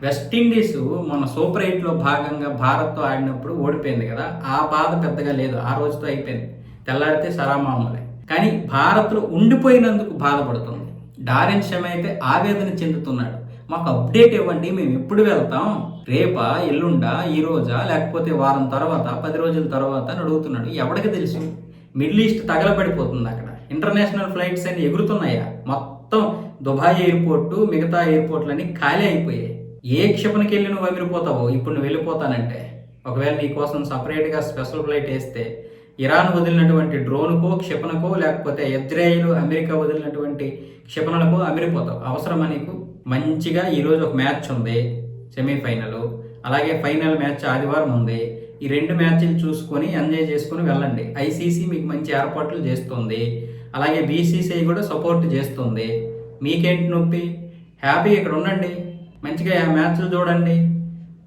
West Indies మన super ఎయిట్లో భాగంగా భారత్తో ఆడినప్పుడు ఓడిపోయింది కదా, ఆ బాధ పెద్దగా లేదు, ఆ రోజుతో అయిపోయింది. తెల్లారితే సరామామూలే. కానీ భారత్లో ఉండిపోయినందుకు బాధపడుతుంది. డారెన్ షమి అయితే ఆవేదన చెందుతున్నాడు. మాకు అప్డేట్ ఇవ్వండి, మేము ఎప్పుడు వెళ్తాం, రేపా, ఎల్లుండా, ఈ రోజా, లేకపోతే వారం తర్వాత, 10 రోజుల తర్వాత అని అడుగుతున్నాడు. ఎవరికి తెలుసు? మిడిల్ ఈస్ట్ తగలబడిపోతుంది. అక్కడ ఇంటర్నేషనల్ ఫ్లైట్స్ అన్ని ఎగురుతున్నాయా? మొత్తం దుబాయ్ ఎయిర్పోర్టు, మిగతా ఎయిర్పోర్ట్లన్నీ ఖాళీ అయిపోయాయి. ఏ క్షిపణికి వెళ్ళి నువ్వు అమిరిపోతావో ఇప్పుడు నువ్వు వెళ్ళిపోతానంటే. ఒకవేళ నీ కోసం సపరేట్గా స్పెషల్ ఫ్లైట్ వేస్తే ఇరాన్ వదిలినటువంటి డ్రోన్కో, క్షిపణికో, లేకపోతే ఇజ్రాయిల్, అమెరికా వదిలినటువంటి క్షిపణులకో అమిరిపోతావు. అవసరమా నీకు? మంచిగా ఈరోజు ఒక మ్యాచ్ ఉంది, సెమీఫైనల్, అలాగే ఫైనల్ మ్యాచ్ ఆదివారం ఉంది. ఈ 2 మ్యాచ్లు చూసుకొని ఎంజాయ్ చేసుకొని వెళ్ళండి. ఐసీసీ మీకు మంచి ఏర్పాట్లు చేస్తుంది, అలాగే బీసీసీఐ కూడా సపోర్ట్ చేస్తుంది. మీకేంటి నొప్పి? హ్యాపీ ఇక్కడ ఉండండి, మంచిగా మ్యాచ్లు చూడండి.